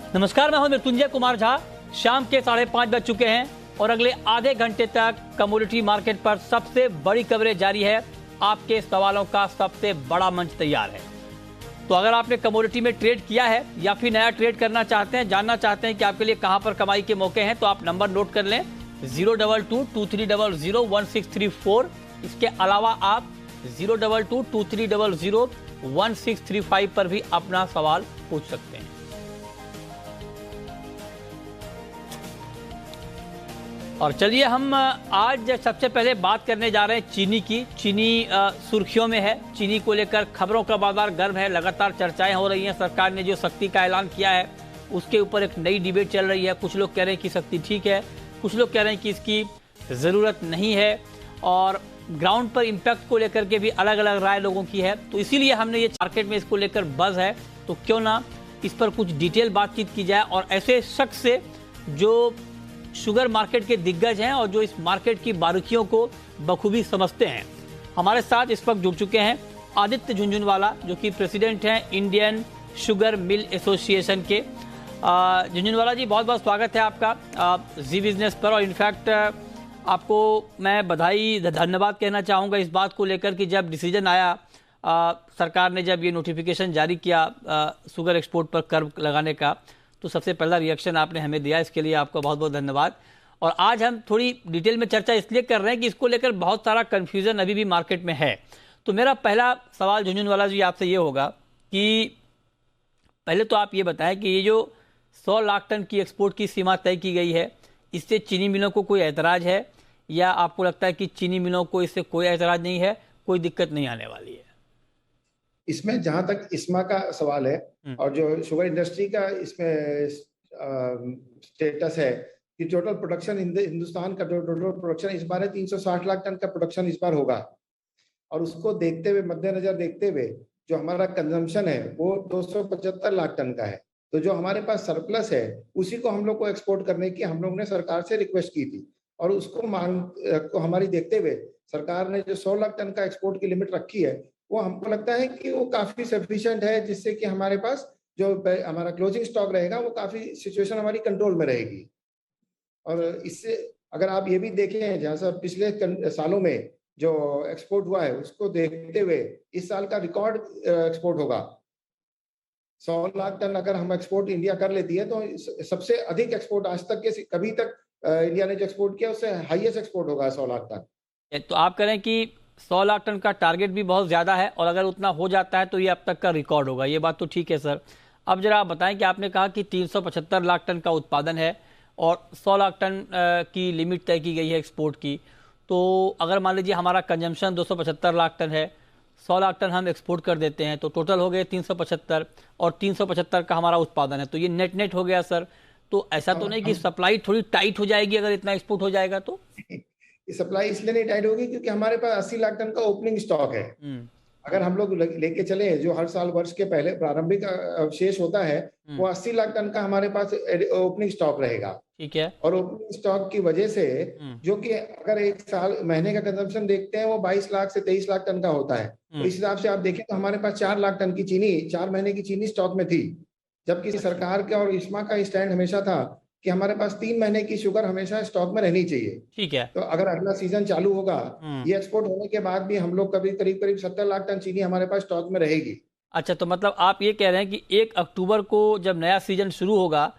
नमस्कार, मैं हूं मृत्युंजय कुमार झा। शाम के 5:30 बज चुके हैं और अगले आधे घंटे तक कमोडिटी मार्केट पर सबसे बड़ी कवरेज जारी है। आपके सवालों का सबसे बड़ा मंच तैयार है। तो अगर आपने कमोडिटी में ट्रेड किया है या फिर नया ट्रेड करना चाहते हैं, जानना चाहते हैं कि आपके लिए कहां पर कमाई के मौके हैं, तो आप नंबर नोट कर लें 02223001634। इसके अलावा आप 02223001635 पर भी अपना सवाल पूछ सकते हैं। और चलिए हम आज सबसे पहले बात करने जा रहे हैं चीनी की। चीनी सुर्खियों में है। चीनी को लेकर खबरों का बाजार गर्म है। लगातार चर्चाएं हो रही हैं। सरकार ने जो सख्ती का ऐलान किया है उसके ऊपर एक नई डिबेट चल रही है। कुछ लोग कह रहे हैं कि सख्ती ठीक है, कुछ लोग कह रहे हैं कि इसकी ज़रूरत नहीं है, और ग्राउंड पर इम्पैक्ट को लेकर के भी अलग अलग राय लोगों की है। तो इसीलिए हमने ये मार्केट में इसको लेकर बज़ है, तो क्यों ना इस पर कुछ डिटेल बातचीत की जाए और ऐसे शख्स से जो शुगर मार्केट के दिग्गज हैं और जो इस मार्केट की बारीकियों को बखूबी समझते हैं। हमारे साथ इस वक्त जुड़ चुके हैं आदित्य झुंझुनवाला, जो कि प्रेसिडेंट हैं इंडियन शुगर मिल एसोसिएशन के। झुंझुनवाला जी, बहुत बहुत स्वागत है आपका जी बिजनेस पर। और इनफैक्ट आपको मैं बधाई धन्यवाद कहना चाहूँगा इस बात को लेकर कि जब डिसीजन आया, सरकार ने जब ये नोटिफिकेशन जारी किया शुगर एक्सपोर्ट पर कर लगाने का, तो सबसे पहला रिएक्शन आपने हमें दिया, इसके लिए आपका बहुत बहुत धन्यवाद। और आज हम थोड़ी डिटेल में चर्चा इसलिए कर रहे हैं कि इसको लेकर बहुत सारा कन्फ्यूज़न अभी भी मार्केट में है। तो मेरा पहला सवाल झुंझुनवाला जी आपसे ये होगा कि पहले तो आप ये बताएं कि ये जो 100 लाख टन की एक्सपोर्ट की सीमा तय की गई है, इससे चीनी मिलों को कोई ऐतराज़ है, या आपको लगता है कि चीनी मिलों को इससे कोई ऐतराज़ नहीं है, कोई दिक्कत नहीं आने वाली है? इसमें जहां तक इस्मा का सवाल है और जो शुगर इंडस्ट्री का इसमें स्टेटस है कि टोटल प्रोडक्शन हिंदुस्तान का टोटल प्रोडक्शन इस बार है 360 लाख टन का प्रोडक्शन इस बार होगा। और उसको देखते हुए, मद्देनजर देखते हुए, जो हमारा कंजम्पशन है वो 275 लाख टन का है। तो जो हमारे पास सरप्लस है उसी को हम लोग को एक्सपोर्ट करने की हम लोग ने सरकार से रिक्वेस्ट की थी, और उसको मांग को हमारी देखते हुए सरकार ने जो 100 लाख टन का एक्सपोर्ट की लिमिट रखी है, वो हमको लगता है कि वो काफी सफिशिएंट है, जिससे कि हमारे पास जो हमारा क्लोजिंग स्टॉक रहेगा वो काफी सिचुएशन हमारी कंट्रोल में रहेगी। और इससे अगर आप ये भी देखें, जहाँ से पिछले सालों में जो एक्सपोर्ट हुआ है उसको देखते हुए इस साल का रिकॉर्ड एक्सपोर्ट होगा। 100 लाख टन अगर हम एक्सपोर्ट इंडिया कर लेती है तो सबसे अधिक एक्सपोर्ट आज तक के कभी तक इंडिया ने जो एक्सपोर्ट किया उससे हाईएस्ट एक्सपोर्ट होगा 100 लाख टन। तो आप कह रहे हैं कि 100 लाख टन का टारगेट भी बहुत ज़्यादा है, और अगर उतना हो जाता है तो ये अब तक का रिकॉर्ड होगा। ये बात तो ठीक है सर। अब जरा आप बताएं कि आपने कहा कि 375 लाख टन का उत्पादन है और 100 लाख टन की लिमिट तय की गई है एक्सपोर्ट की। तो अगर मान लीजिए हमारा कंजम्पशन 275 लाख टन है, 100 लाख टन हम एक्सपोर्ट कर देते हैं, तो टोटल हो गए 375, और 375 का हमारा उत्पादन है, तो ये नेट नेट हो गया सर। तो ऐसा तो नहीं कि सप्लाई थोड़ी टाइट हो जाएगी अगर इतना एक्सपोर्ट हो जाएगा? तो सप्लाई इसलिए नहीं टाइट होगी क्योंकि हमारे पास 80 लाख टन का ओपनिंग स्टॉक है। अगर हम लोग लेके चले, जो हर साल वर्ष के पहले प्रारंभिक अवशेष होता है, वो 80 लाख टन का हमारे पास ओपनिंग स्टॉक रहेगा। ठीक है। और ओपनिंग स्टॉक की वजह से जो कि अगर एक साल महीने का कंजम्पशन देखते हैं वो 22 लाख से 23 लाख टन का होता है, तो इस हिसाब से आप देखें तो हमारे पास 4 लाख टन की चीनी 4 महीने की चीनी स्टॉक में थी। जबकि सरकार का और इस्मा का स्टैंड हमेशा था कि हमारे पास 3 महीने की शुगर हमेशा स्टॉक में रहनी चाहिए। ठीक है। तो अगर अगला सीजन चालू होगा, ये एक्सपोर्ट होने के बाद भी हम लोग कभी करीब 70 लाख टन चीनी हमारे पास स्टॉक में रहेगी। अच्छा, तो मतलब आप ये कह रहे हैं कि 1 अक्टूबर को जब नया सीजन शुरू होगा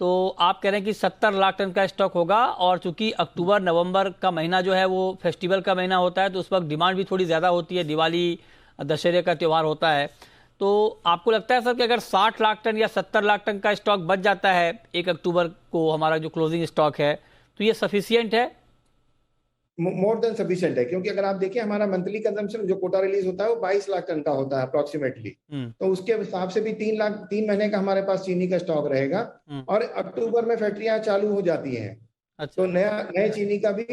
तो आप कह रहे हैं कि 70 लाख टन का स्टॉक होगा, और चूंकि अक्टूबर नवंबर का महीना जो है वो फेस्टिवल का महीना होता है, तो उस वक्त डिमांड भी थोड़ी ज़्यादा होती है, दिवाली दशहरे का त्यौहार होता है। तो आपको लगता है सर कि अगर 60 लाख टन या 70 लाख टन का स्टॉक बच जाता है 1 अक्टूबर को, हमारा जो क्लोजिंग स्टॉक है, तो ये सफिशियंट है? मोर देन सफिशिएंट है, क्योंकि अगर आप देखिए हमारा मंथली कंजम्पशन जो कोटा रिलीज होता है वो 22 लाख टन का होता है अप्रोक्सीमेटली। तो उसके हिसाब से भी 3 महीने का हमारे पास चीनी का स्टॉक रहेगा, और अक्टूबर में फैक्ट्रियां चालू हो जाती हैं। अच्छा। तो नए चीनी का भी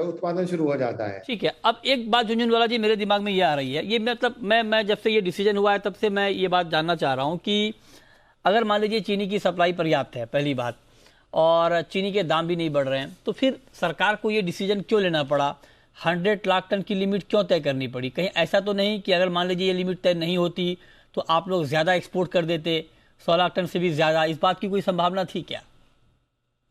उत्पादन शुरू हो जाता है। ठीक है। अब एक बात झुंझुनवाला जी मेरे दिमाग में ये आ रही है, ये मतलब मैं जब से ये डिसीजन हुआ है तब से मैं ये बात जानना चाह रहा हूँ कि अगर मान लीजिए चीनी की सप्लाई पर्याप्त है, पहली बात, और चीनी के दाम भी नहीं बढ़ रहे हैं, तो फिर सरकार को ये डिसीजन क्यों लेना पड़ा? 100 लाख टन की लिमिट क्यों तय करनी पड़ी? कहीं ऐसा तो नहीं कि अगर मान लीजिए ये लिमिट तय नहीं होती तो आप लोग ज़्यादा एक्सपोर्ट कर देते, 100 लाख टन से भी ज्यादा, इस बात की कोई संभावना थी क्या?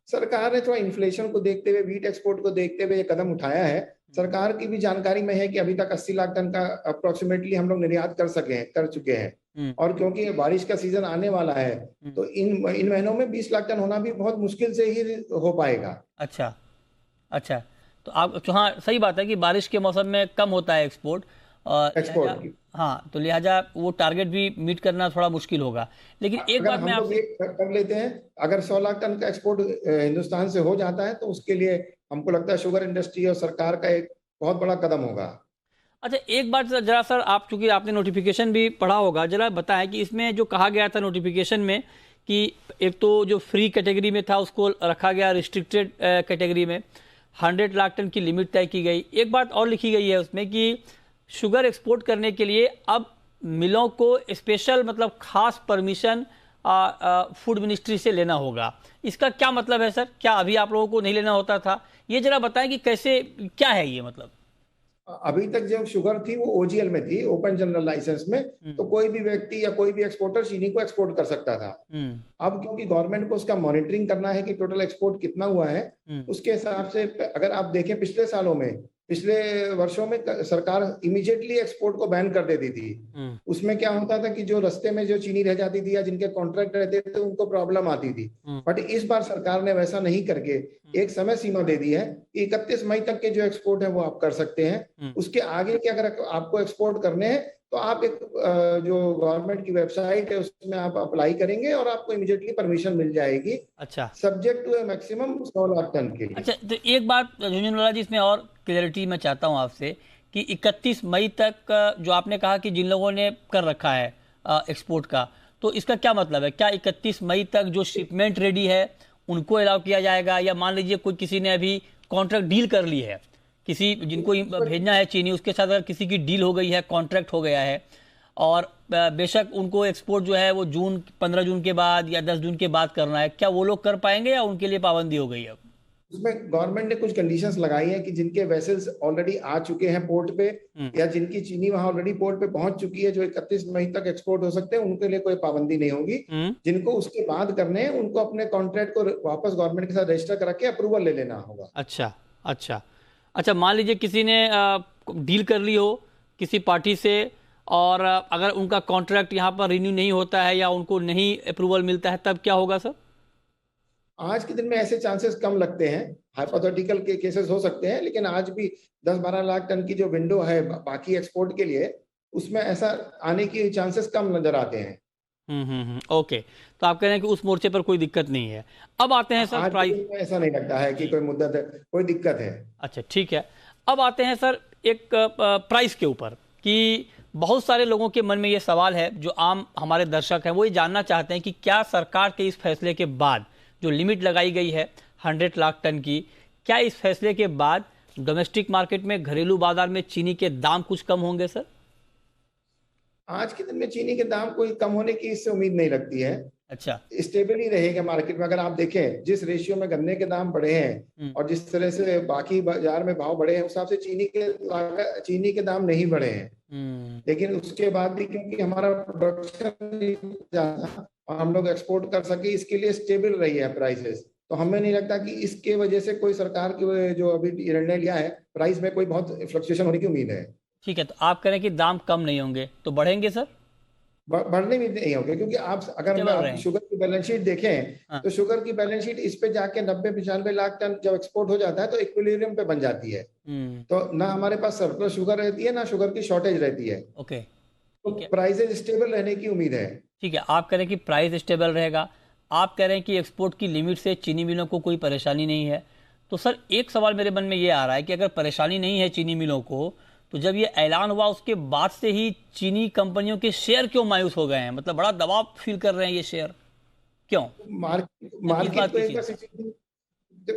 सरकार ने थोड़ा इन्फ्लेशन को देखते हुए, व्हीट एक्सपोर्ट को देखते हुए ये कदम उठाया है। सरकार की भी जानकारी में है कि अभी तक 80 लाख टन का अप्रोक्सीमेटली हम लोग निर्यात कर चुके हैं। और क्योंकि बारिश का सीजन आने वाला है, तो इन महीनों में 20 लाख टन होना भी बहुत मुश्किल से ही हो पाएगा। अच्छा अच्छा, तो आप तो हाँ सही बात है कि बारिश के मौसम में कम होता है एक्सपोर्ट, एक्सपोर्ट हाँ, तो लिहाजा वो टारगेट भी मीट करना थोड़ा मुश्किल होगा। लेकिन एक अगर बात हम मैं लोग आपसे, ये कर लेते हैं, अगर 100 लाख टन का एक्सपोर्ट हिंदुस्तान से हो जाता है, तो उसके लिए हमको लगता है शुगर इंडस्ट्री और सरकार का एक बहुत बड़ा कदम होगा। अच्छा एक बात जरा सर, आप चूंकि आपने नोटिफिकेशन भी पढ़ा होगा, जरा बताएं कि इसमें जो कहा गया था नोटिफिकेशन में कि एक तो जो फ्री कैटेगरी में था उसको रखा गया रिस्ट्रिक्टेड कैटेगरी में, 100 लाख टन की लिमिट तय की गई। एक बात और लिखी गई है उसमें कि शुगर एक्सपोर्ट करने के लिए अब मिलों को स्पेशल मतलब खास परमिशन फूड मिनिस्ट्री से लेना होगा। इसका क्या मतलब है सर? क्या अभी आप लोगों को नहीं लेना होता था? ये जरा बताएं कि कैसे, क्या है ये मतलब। अभी तक जो शुगर थी वो ओजीएल में थी, ओपन जनरल लाइसेंस में, तो कोई भी व्यक्ति या कोई भी एक्सपोर्टर चीनी को एक्सपोर्ट कर सकता था। अब क्योंकि गवर्नमेंट को उसका मॉनिटरिंग करना है कि टोटल एक्सपोर्ट कितना हुआ है, उसके हिसाब से अगर आप देखें पिछले सालों में, पिछले वर्षों में सरकार इमीडिएटली एक्सपोर्ट को बैन कर देती थी। उसमें क्या होता था कि जो रास्ते में जो चीनी रह जाती थी या जिनके कॉन्ट्रैक्ट रहते थे उनको प्रॉब्लम आती थी। बट इस बार सरकार ने वैसा नहीं करके एक समय सीमा दे दी है कि 31 मई तक के जो एक्सपोर्ट है वो आप कर सकते हैं। उसके आगे के अगर आपको एक्सपोर्ट करने हैं तो आप एक जो गवर्नमेंट की वेबसाइट है उसमें आप अप्लाई करेंगे और आपको इमीडिएटली परमिशन मिल जाएगी। अच्छा, subject to maximum 100 lakh ton के लिए। अच्छा, तो एक बात झुंझुनवाला जी इसमें और क्लियरिटी मैं चाहता हूं आपसे कि 31 मई तक जो आपने कहा कि जिन लोगों ने कर रखा है एक्सपोर्ट का, तो इसका क्या मतलब है? क्या 31 मई तक जो शिपमेंट रेडी है उनको अलाउ किया जाएगा, या मान लीजिए कोई किसी ने अभी कॉन्ट्रैक्ट डील कर ली है, किसी जिनको भेजना है चीनी उसके साथ अगर किसी की डील हो गई है, कॉन्ट्रैक्ट हो गया है, और बेशक उनको एक्सपोर्ट जो है वो 15 जून के बाद या 10 जून के बाद करना है, क्या वो लोग कर पाएंगे या उनके लिए पाबंदी हो गई है? उसमें गवर्नमेंट ने कुछ कंडीशंस लगाई हैं कि जिनके वेसल्स ऑलरेडी आ चुके हैं पोर्ट पे या जिनकी चीनी वहां ऑलरेडी पोर्ट पे पहुंच चुकी है, जो 31 मई तक एक्सपोर्ट हो सकते हैं, उनके लिए कोई पाबंदी नहीं होगी। जिनको उसके बाद करने हैं उनको अपने कॉन्ट्रैक्ट को वापस गवर्नमेंट के साथ रजिस्टर करा के अप्रूवल ले लेना होगा। अच्छा अच्छा अच्छा, मान लीजिए किसी ने डील कर ली हो किसी पार्टी से, और अगर उनका कॉन्ट्रैक्ट यहाँ पर रिन्यू नहीं होता है या उनको नहीं अप्रूवल मिलता है, तब क्या होगा सर? आज के दिन में ऐसे चांसेस कम लगते हैं, हाइपोथेटिकल के केसेस हो सकते हैं, लेकिन आज भी 10-12 लाख टन की जो विंडो है बाकी एक्सपोर्ट के लिए, उसमें ऐसा आने की चांसेस कम नजर आते हैं। ओके, तो आप कह रहे हैं कि उस मोर्चे पर कोई दिक्कत नहीं है। अब आते हैं सर आज प्राइस, में ऐसा नहीं लगता है कि कोई मुद्दा कोई दिक्कत है। अच्छा ठीक है। अब आते हैं सर एक प्राइस के ऊपर कि बहुत सारे लोगों के मन में ये सवाल है, जो आम हमारे दर्शक हैं वो ये जानना चाहते हैं कि क्या सरकार के इस फैसले के बाद जो लिमिट लगाई गई है 100 लाख टन की, क्या इस फैसले के बाद डोमेस्टिक मार्केट में, घरेलू बाजार में चीनी के दाम कुछ कम होंगे सर? आज के दिन में चीनी के दाम कोई कम होने की इससे उम्मीद नहीं लगती है। अच्छा, स्टेबल ही रहेगा मार्केट में। अगर आप देखें जिस रेशियो में गन्ने के दाम बढ़े हैं और जिस तरह से बाकी बाजार में भाव बढ़े हैं, उस हिसाब से चीनी के दाम नहीं बढ़े हैं। लेकिन उसके बाद भी क्योंकि हमारा प्रोडक्शन ज्यादा और हम लोग एक्सपोर्ट कर सके, इसके लिए स्टेबल रही है प्राइसेस। तो हमें नहीं लगता कि इसके वजह से कोई सरकार की जो अभी निर्णय लिया है प्राइस में कोई बहुत फ्लक्चुएशन होने की उम्मीद है। ठीक है, तो आप कह रहे हैं कि दाम कम नहीं होंगे, तो बढ़ेंगे सर? बढ़ने भी नहीं होंगे, क्योंकि आप अगर आप शुगर की बैलेंस शीट देखें तो शुगर की बैलेंस शीट इस पे जाके 90-95 लाख टन जब एक्सपोर्ट हो जाता है तो इक्विलिब्रियम पे बन जाती है। तो ना हमारे पास सरप्लस शुगर रहती है ना शुगर की शॉर्टेज रहती है। ओके, तो प्राइसेज स्टेबल रहने की उम्मीद है। ठीक है, आप कह रहे हैं कि प्राइस स्टेबल रहेगा, आप कह रहे हैं कि एक्सपोर्ट की लिमिट से चीनी मिलों को कोई परेशानी नहीं है। तो सर एक सवाल मेरे मन में ये आ रहा है कि अगर परेशानी नहीं है चीनी मिलों को, तो जब ये ऐलान हुआ उसके बाद से ही चीनी कंपनियों के शेयर क्यों मायूस हो गए हैं? मतलब बड़ा दबाव फील कर रहे हैं ये शेयर, क्यों?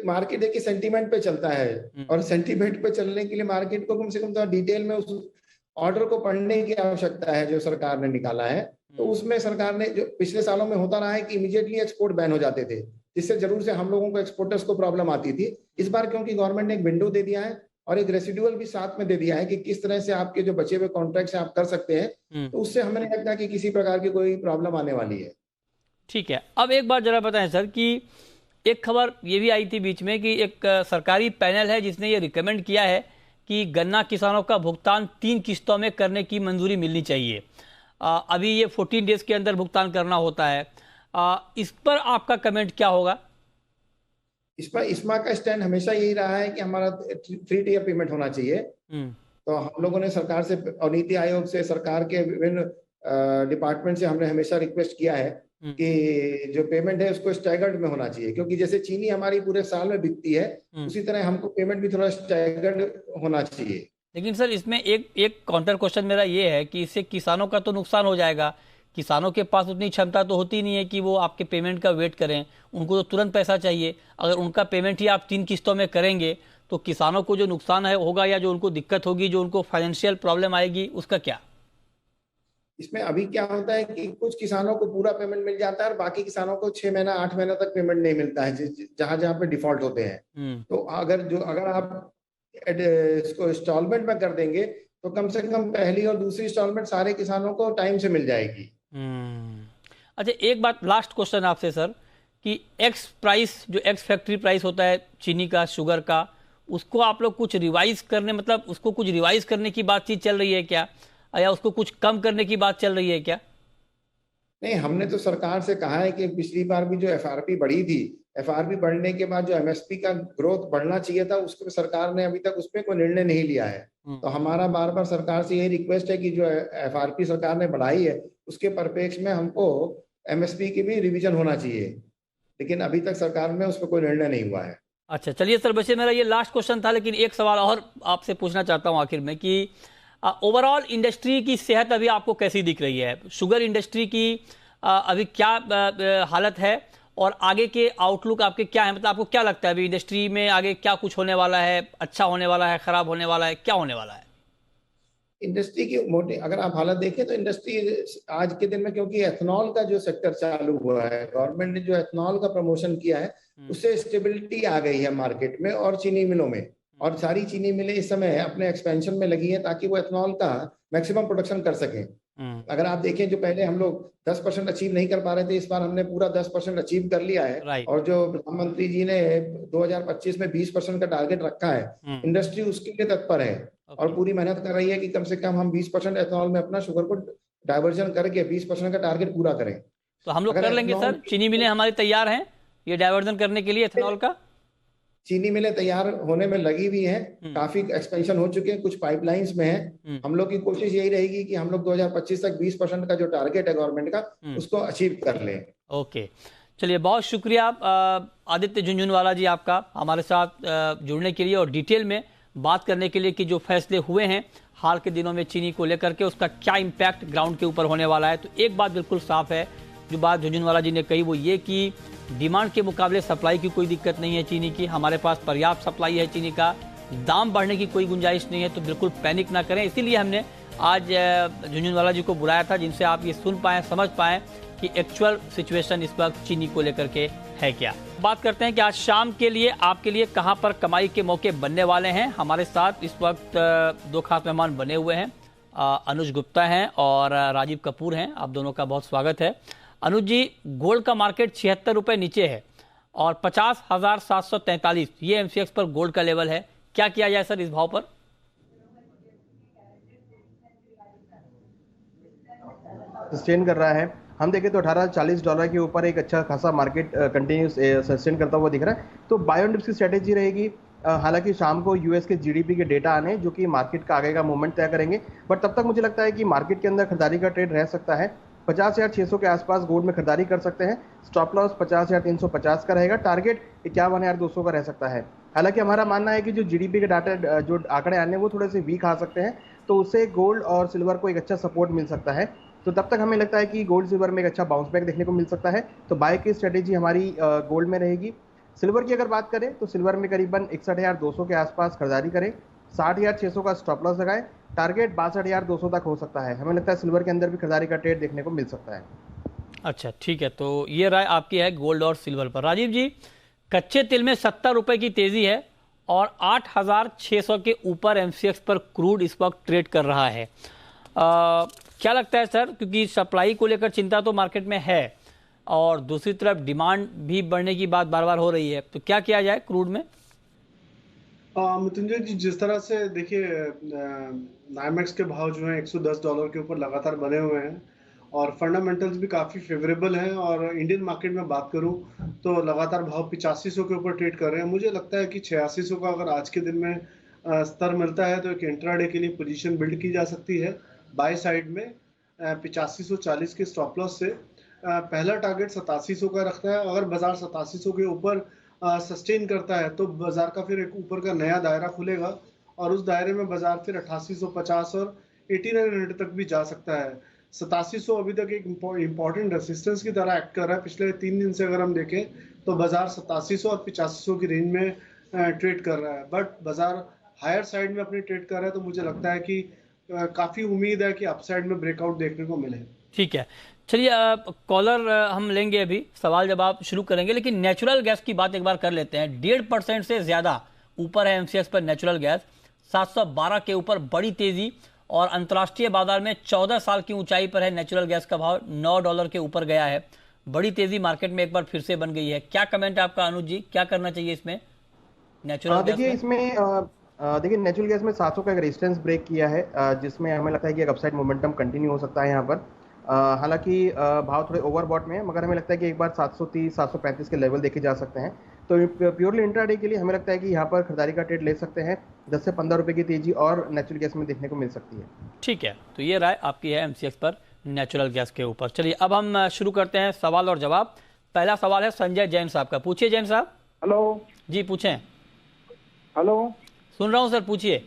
मार्केट देखिए सेंटीमेंट पे चलता है, और सेंटीमेंट पे चलने के लिए मार्केट को कम से कम तो डिटेल में उस ऑर्डर को पढ़ने की आवश्यकता है जो सरकार ने निकाला है। तो उसमें सरकार ने, जो पिछले सालों में होता रहा है कि इमीडिएटली एक्सपोर्ट बैन हो जाते थे, जिससे जरूर से हम लोगों को एक्सपोर्टर्स को प्रॉब्लम आती थी। इस बार क्योंकि गवर्नमेंट ने एक विंडो दे दिया है और एक रेसिडुअल भी साथ में दे दिया है कि किस तरह से आपके जो बचे हुए कॉन्ट्रैक्ट्स आप कर सकते हैं, तो उससे हमें नहीं लगता कि किसी प्रकार की कोई प्रॉब्लम आने वाली है। ठीक है, अब एक बात जरा बताएं सर कि एक खबर ये भी आई थी बीच में कि एक सरकारी पैनल है जिसने ये रिकमेंड किया है कि गन्ना किसानों का भुगतान 3 किस्तों में करने की मंजूरी मिलनी चाहिए। अभी ये 14 डेज के अंदर भुगतान करना होता है। इस पर आपका कमेंट क्या होगा? इस पर इस्मा का स्टैंड हमेशा यही रहा है कि हमारा 3 टियर पेमेंट होना चाहिए। तो हम लोगों ने सरकार से और नीति आयोग से, सरकार के विभिन्न डिपार्टमेंट से हमने हमेशा रिक्वेस्ट किया है कि जो पेमेंट है उसको स्टैगर्ड में होना चाहिए, क्योंकि जैसे चीनी हमारी पूरे साल में बिकती है उसी तरह हमको पेमेंट भी थोड़ा स्टैगर्ड होना चाहिए। लेकिन सर इसमें एक काउंटर क्वेश्चन मेरा ये है कि इससे किसानों का तो नुकसान हो जाएगा। किसानों के पास उतनी क्षमता तो होती नहीं है कि वो आपके पेमेंट का वेट करें, उनको तो तुरंत पैसा चाहिए। अगर उनका पेमेंट ही आप 3 किस्तों में करेंगे तो किसानों को जो नुकसान है होगा या जो उनको दिक्कत होगी, जो उनको फाइनेंशियल प्रॉब्लम आएगी, उसका क्या? इसमें अभी क्या होता है कि कुछ किसानों को पूरा पेमेंट मिल जाता है और बाकी किसानों को 6 महीना 8 महीना तक पेमेंट नहीं मिलता है, जहां जहां पे डिफॉल्ट होते हैं। तो अगर आप इसको इंस्टॉलमेंट में कर देंगे तो कम से कम पहली और दूसरी इंस्टॉलमेंट सारे किसानों को टाइम से मिल जाएगी। अच्छा, एक बात लास्ट क्वेश्चन आपसे सर कि एक्स प्राइस, जो एक्स फैक्ट्री प्राइस होता है चीनी का, शुगर का, उसको आप लोग कुछ रिवाइज करने, मतलब उसको कुछ रिवाइज करने की बातचीत चल रही है क्या, या उसको कुछ कम करने की बात चल रही है क्या? नहीं, हमने तो सरकार से कहा है कि पिछली बार भी जो एफआरपी बढ़ी थी, एफआरपी बढ़ने के बाद जो एमएसपी का ग्रोथ बढ़ना चाहिए था, उसको सरकार ने अभी तक उसमें कोई निर्णय नहीं लिया है। तो हमारा बार बार सरकार से यही रिक्वेस्ट है कि जो एफआरपी सरकार ने बढ़ाई है उसके परिप्रेक्ष्य में हमको एमएसपी की भी रिवीजन होना चाहिए, लेकिन अभी तक सरकार में उस पर कोई निर्णय नहीं हुआ है। अच्छा, चलिए सर, वैसे मेरा ये लास्ट क्वेश्चन था, लेकिन एक सवाल और आपसे पूछना चाहता हूँ आखिर में कि ओवरऑल इंडस्ट्री की सेहत अभी आपको कैसी दिख रही है? शुगर इंडस्ट्री की अभी क्या हालत है और आगे के आउटलुक आपके क्या है? मतलब आपको क्या लगता है अभी इंडस्ट्री में आगे क्या कुछ होने वाला है? अच्छा होने वाला है, खराब होने वाला है, क्या होने वाला है? इंडस्ट्री की मोटी अगर आप हालत देखें तो इंडस्ट्री आज के दिन में, क्योंकि एथनॉल का जो सेक्टर चालू हुआ है, गवर्नमेंट ने जो एथनॉल का प्रमोशन किया है उससे स्टेबिलिटी आ गई है मार्केट में और चीनी मिलों में। और सारी चीनी मिलें इस समय अपने एक्सपेंशन में लगी है ताकि वो एथनॉल का मैक्सिमम प्रोडक्शन कर सकें। अगर आप देखें, जो पहले हम लोग 10% अचीव नहीं कर पा रहे थे, इस बार हमने पूरा 10% अचीव कर लिया है। और जो प्रधानमंत्री जी ने 2025 में 20% का टारगेट रखा है, इंडस्ट्री उसके लिए तत्पर है और पूरी मेहनत कर रही है कि कम से कम हम 20% एथनॉल में अपना शुगर को डाइवर्जन करके 20% का टारगेट पूरा करें। तो हम लोग कर लेंगे सर? चीनी मिलें हमारी तैयार हैं ये डाइवर्जन करने के लिए एथनॉल का? चीनी मिलें तैयार होने में लगी हुई हैं, काफी एक्सपेंशन हो चुके हैं, कुछ पाइपलाइंस में है। हम लोग की कोशिश यही रहेगी कि हम लोग 2025 तक 20% का जो टारगेट है गवर्नमेंट का उसको अचीव कर लें। ओके, चलिए, बहुत शुक्रिया आदित्य झुंझुनवाला जी आपका हमारे साथ जुड़ने के लिए और डिटेल में बात करने के लिए कि जो फैसले हुए हैं हाल के दिनों में चीनी को लेकर के, उसका क्या इम्पैक्ट ग्राउंड के ऊपर होने वाला है। तो एक बात बिल्कुल साफ है, जो बात झुंझुनवाला जी ने कही वो ये कि डिमांड के मुकाबले सप्लाई की कोई दिक्कत नहीं है चीनी की, हमारे पास पर्याप्त सप्लाई है चीनी का, दाम बढ़ने की कोई गुंजाइश नहीं है। तो बिल्कुल पैनिक ना करें, इसीलिए हमने आज झुंझुनवाला जी को बुलाया था, जिनसे आप ये सुन पाएँ, समझ पाएँ कि एक्चुअल सिचुएशन इस वक्त चीनी को लेकर के है क्या। बात करते हैं कि आज शाम के लिए आपके लिए कहां पर कमाई के मौके बनने वाले हैं। हमारे साथ इस वक्त 2 खास मेहमान बने हुए हैं, अनुज गुप्ता हैं और राजीव कपूर हैं। आप दोनों का बहुत स्वागत है। अनुज जी, गोल्ड का मार्केट 76 रुपये नीचे है और 50,743 ये एमसीएक्स पर गोल्ड का लेवल है। क्या किया जाए सर इस भाव पर? सस्टेन कर रहा है। हम देखें तो $1840 के ऊपर एक अच्छा खासा मार्केट कंटिन्यूस सस्टेन करता हुआ दिख रहा है। तो बाय ऑन डिप्स की स्ट्रेटेजी रहेगी। हालांकि शाम को यूएस के जीडीपी के डेटा आने जो कि मार्केट का आगे का मूवमेंट तय करेंगे, बट तब तक मुझे लगता है कि मार्केट के अंदर खरीदारी का ट्रेड रह सकता है। 50,600 के आसपास गोल्ड में खरीदारी कर सकते हैं। स्टॉप लॉस 50,350 का रहेगा। टारगेट 51,200 का रह सकता है। हालांकि हमारा मानना है कि जो जीडीपी के डाटा, जो आंकड़े आने वो थोड़े से वीक आ सकते हैं, तो उससे गोल्ड और सिल्वर को एक अच्छा सपोर्ट मिल सकता है। तो तब तक हमें लगता है कि गोल्ड सिल्वर में एक अच्छा बाउंस बैक देखने को मिल सकता है। तो बाय की स्ट्रेटेजी हमारी गोल्ड में रहेगी। सिल्वर की अगर बात करें तो सिल्वर में करीबन 61,200 के आसपास खरीदारी करें। 60,600 का स्टॉप लॉस लगाएं। टारगेट 62,200 तक हो सकता है। हमें लगता है सिल्वर के अंदर भी खरीदारी का ट्रेड देखने को मिल सकता है। अच्छा, ठीक है, तो ये राय आपकी है गोल्ड और सिल्वर पर। राजीव जी, कच्चे तेल में 70 रुपए की तेजी है और 8,600 के ऊपर एमसीएक्स पर क्रूड इस वक्त ट्रेड कर रहा है। क्या लगता है सर, क्योंकि सप्लाई को लेकर चिंता तो मार्केट में है, और दूसरी तरफ डिमांड भी बढ़ने की बात बार बार हो रही है, तो क्या किया जाए क्रूड में? मृत्युंजय जी, जिस तरह से देखिए नाइमेक्स के भाव जो हैं $110 के ऊपर लगातार बने हुए हैं और फंडामेंटल्स भी काफ़ी फेवरेबल हैं, और इंडियन मार्केट में बात करूं तो लगातार भाव 8500 के ऊपर ट्रेड कर रहे हैं। मुझे लगता है कि 8600 का अगर आज के दिन में स्तर मिलता है तो एक इंट्राडे के लिए पोजीशन बिल्ड की जा सकती है बाय साइड में 8540 के स्टॉप लॉस से। पहला टारगेट 8700 का रखता है। अगर बाजार 8700 के ऊपर सस्टेन करता है तो बाजार का फिर एक ऊपर का नया दायरा खुलेगा और उस दायरे में बाजार फिर 8850 और 8900 तक भी जा सकता है। 8700 अभी तक एक इम्पॉर्टेंट रेसिस्टेंस की तरह एक्ट कर रहा है। पिछले 3 दिन से अगर हम देखें तो बाजार 8700 और 8500 की रेंज में ट्रेड कर रहा है, बट बाजार हायर साइड में अपनी ट्रेड कर रहा है, तो मुझे लगता है कि काफी उम्मीद है कि अपसाइड में ब्रेकआउट देखने को मिले। ठीक है, चलिए कॉलर हम लेंगे, अभी सवाल जवाब शुरू करेंगे, लेकिन नेचुरल गैस की बात एक बार कर लेते हैं। 1.5% से ज्यादा ऊपर है एमसीएक्स पर नेचुरल गैस, 712 के ऊपर बड़ी तेजी, और अंतर्राष्ट्रीय बाजार में 14 साल की ऊंचाई पर है नेचुरल गैस का भाव, $9 के ऊपर गया है। बड़ी तेजी मार्केट में एक बार फिर से बन गई है। क्या कमेंट है आपका अनुज जी, क्या करना चाहिए इसमें नेचुरल गैस में? देखिए नेचुरल गैस में 700 का एक रेजिस्टेंस ब्रेक किया है, जिसमें हमें लगता है कि एक अपसाइड मोमेंटम कंटिन्यू हो सकता है यहाँ पर। हालांकि भाव थोड़े ओवरबॉट में है, मगर हमें लगता है कि एक बार 730 735 के लेवल देखे जा सकते हैं। तो प्योरली इंट्राडे के लिए हमें लगता है कि यहाँ पर खरीदारी का ट्रेड ले सकते हैं। 10 से 15 रुपए की तेजी और नेचुरल गैस में देखने को मिल सकती है। ठीक है, तो ये राय आपकी है एमसीएक्स पर नेचुरल गैस के ऊपर। चलिए अब हम शुरू करते हैं सवाल और जवाब। पहला सवाल है संजय जैन साहब का, पूछिए जैन साहब। हेलो जी पूछें। हेलो, सुन रहा हूँ सर, पूछिए।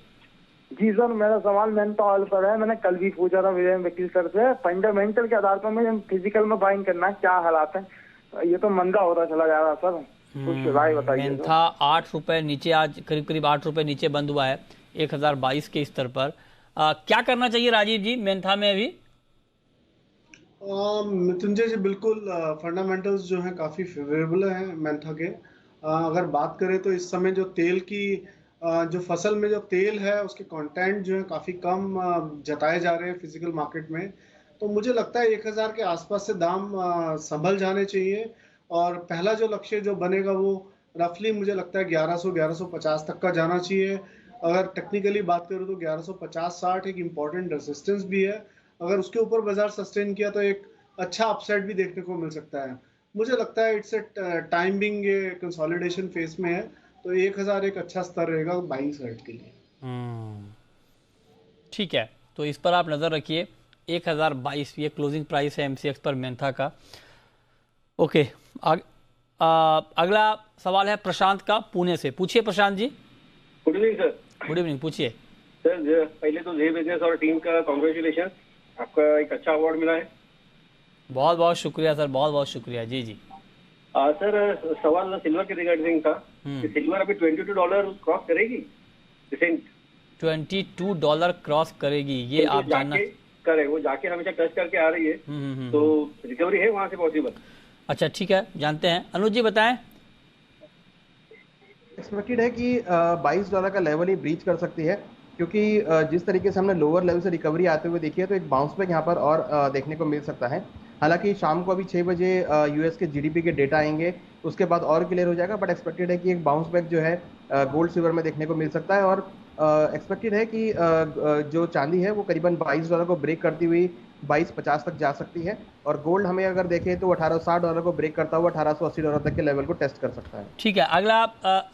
जी सर, मेरा सवाल मेंथॉल पर है। मैंने कल भी पूछा था विजय वकील सर से। फंडामेंटल के आधार पर मुझे फिजिकल में बाइंग करना है, क्या हालात है? ये तो मंदा होता चला जा रहा सर, कुछ राय बताइए। मेंथा 8 रुपए नीचे, आज करीब करीब 8 रुपए नीचे बंद हुआ है 1022 के स्तर पर। क्या करना चाहिए राजीव जी मेंथा में अभी? मृत्युंजय जी, बिल्कुल फंडामेंटल्स जो हैं काफ़ी फेवरेबल हैं मेंथा के। अगर बात करें तो इस समय जो तेल की जो फसल में जो तेल है उसके कंटेंट जो है काफ़ी कम जताए जा रहे हैं फिजिकल मार्केट में। तो मुझे लगता है 1000 के आसपास से दाम संभल जाने चाहिए, और पहला जो लक्ष्य जो बनेगा वो रफली मुझे लगता है 1100 1150 तक का जाना चाहिए। अगर टेक्निकली बात करूँ तो 1150-60 एक इम्पॉर्टेंट रेजिस्टेंस भी है। अगर उसके ऊपर बाजार सस्टेन किया तो एक अच्छा अपसाइड भी देखने को मिल सकता है। मुझे लगता है इट्स टाइम बिंग ये कंसोलिडेशन फेज में है, तो 1000 एक अच्छा स्तर रहेगा बाइंग साइड के लिए। ठीक है, तो इस पर आप नजर रखिए। 1022 ये क्लोजिंग प्राइस है एमसीएक्स पर मेंथा का। ओके, अगला सवाल है प्रशांत का, पुणे से, पूछिए Prashant ji. Good evening sir. Good evening, पूछिए सर। पहले तो जे बिजनेस और टीम का कॉन्ग्रेचुलेशन, आपका एक अच्छा अवार्ड मिला है। बहुत बहुत शुक्रिया सर, बहुत बहुत शुक्रिया। जी जी सर, सवाल सिल्वर के रिगार्डिंग था कि सिल्वर अभी $22 क्रॉस करेगी रिसेंट? $22 क्रॉस करेगी, ये आप जानना करे, वो जाके हमेशा टच करके आ रही है, तो रिकवरी है वहां से पॉसिबल? अच्छा ठीक है, जानते हैं। अनुज जी बताएं। एक्सपेक्टेड है कि $22 का लेवल ही ब्रीच कर सकती है, क्योंकि जिस तरीके से हमने लोअर लेवल से रिकवरी आते हुए देखी है, तो एक बाउंस बैक यहाँ पर और देखने को मिल सकता है। हालांकि शाम को अभी 6 बजे यूएस के जीडीपी के डेटा आएंगे, उसके बाद और क्लियर हो जाएगा, बट एक्सपेक्टेड है कि एक बाउंस बैक जो है गोल्ड सिल्वर में देखने को मिल सकता है। और एक्सपेक्टेड है कि जो चांदी है वो करीबन $22 को ब्रेक करती हुई 2250 तक जा सकती है, और गोल्ड हमें अगर देखें तो $1860 को ब्रेक करता हुआ $1880 तक के लेवल को टेस्ट कर सकता है। ठीक है, अगला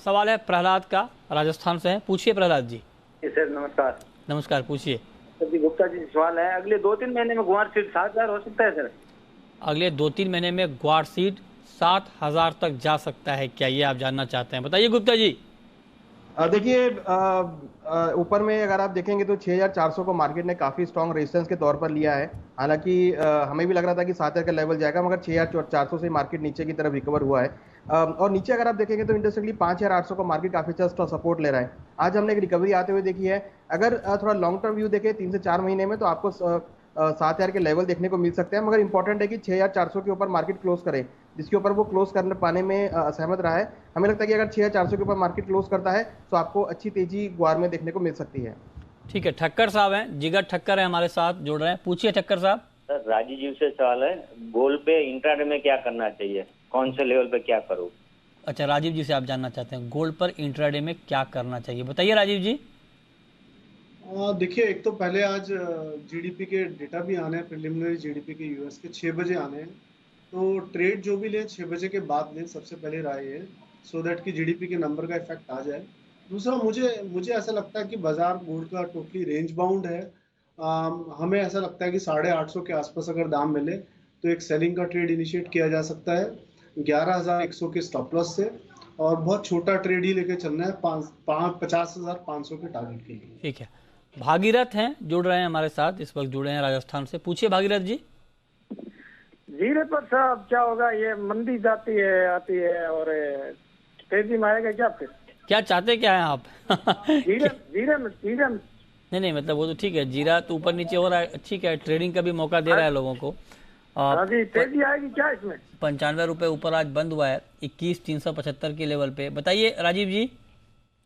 सवाल है प्रहलाद का, राजस्थान से है, पूछिए प्रहलाद जी। सर नमस्कार। नमस्कार, पूछिए। सर जी, गुप्ता जी सवाल है, अगले 2-3 महीने में ग्वार सीड 7000 हो सकता है सर? अगले 2-3 महीने में ग्वार सीड 7000 तक जा सकता है क्या, ये आप जानना चाहते हैं? बताइए गुप्ता जी। देखिए ऊपर में अगर आप देखेंगे तो 6400 को मार्केट ने काफी स्ट्रॉन्ग रेजिस्टेंस के तौर पर लिया है। हालांकि हमें भी लग रहा था कि 7000 का लेवल जाएगा, मगर 6400 से मार्केट नीचे की तरफ रिकवर हुआ है। और नीचे अगर आप देखेंगे तो इंटरेस्टिंगली 5800 को मार्केट काफी अच्छा सपोर्ट ले रहा है। आज हमने एक रिकवरी आते हुए देखी है। अगर थोड़ा लॉन्ग टर्म व्यू देखें 3 से 4 महीने में, तो आपको 7000 के लेवल देखने को मिल सकते हैं, मगर इंपॉर्टेंट है कि 6400 के ऊपर मार्केट क्लोज करे, जिसके ऊपर वो क्लोज करने पाने में असहमत रहा है। हमें लगता है कि अगर 6400 के ऊपर मार्केट क्लोज करता है तो आपको अच्छी तेजी ग्वार में देखने को मिल सकती है। ठीक है, ठक्कर साहब हैं, जिगर ठक्कर है हमारे साथ जुड़ रहे हैं, पूछिए ठक्कर साहब। सर राजीव जी से सवाल है, गोल्ड पे इंट्राडे में क्या करना चाहिए, कौन से लेवल पे क्या करूँ? अच्छा, राजीव जी से आप जानना चाहते हैं गोल्ड पर इंट्राडे में क्या करना चाहिए, बताइए राजीव जी। देखिए, एक तो पहले आज जीडीपी के डेटा भी आने हैं, प्रिलिमिनरी जीडीपी के यूएस के 6 बजे आने हैं, तो ट्रेड जो भी लें 6 बजे के बाद लें, सबसे पहले राय है, सो दैट कि जीडीपी के नंबर का इफेक्ट आ जाए। दूसरा, मुझे ऐसा लगता है कि बाजार गोल्ड का टोटली रेंज बाउंड है। हमें ऐसा लगता है कि 850 के आसपास अगर दाम मिले तो एक सेलिंग का ट्रेड इनिशिएट किया जा सकता है 11,100 के स्टॉप लॉस से, और बहुत छोटा ट्रेड ही लेके चलना है 50,500 के टारगेट के लिए। ठीक है, भागीरथ हैं, जुड़ रहे हैं हमारे साथ, इस वक्त जुड़े हैं राजस्थान से। पूछिए भागीरथ जी। जीरे पर साहब क्या होगा, ये मंदी जाती है आती है और तेजी में आएगा क्या फिर? क्या चाहते क्या हैं आप? जीरे में नहीं, मतलब वो तो ठीक है, जीरा तो ऊपर नीचे हो रहा है, ठीक है, ट्रेडिंग का भी मौका दे रहा है लोगों को। जी, तेजी आएगी क्या इसमें? 95 रुपए ऊपर आज बंद हुआ है 21,375 के लेवल पे। बताइए राजीव जी,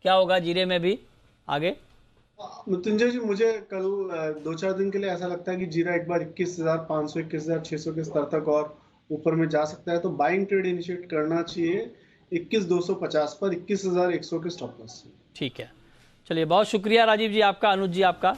क्या होगा जीरे में भी आगे? मृत्युंजय जी, मुझे कल 2-4 दिन के लिए ऐसा लगता है कि जीरा एक बार 21,500 21,600 के स्तर तक और ऊपर में जा सकता है, तो बाइंग ट्रेड इनिशिएट करना चाहिए 21,250 पर 21,100 के स्टॉप लॉस से। ठीक है, चलिए, बहुत शुक्रिया राजीव जी आपका, अनुज जी आपका।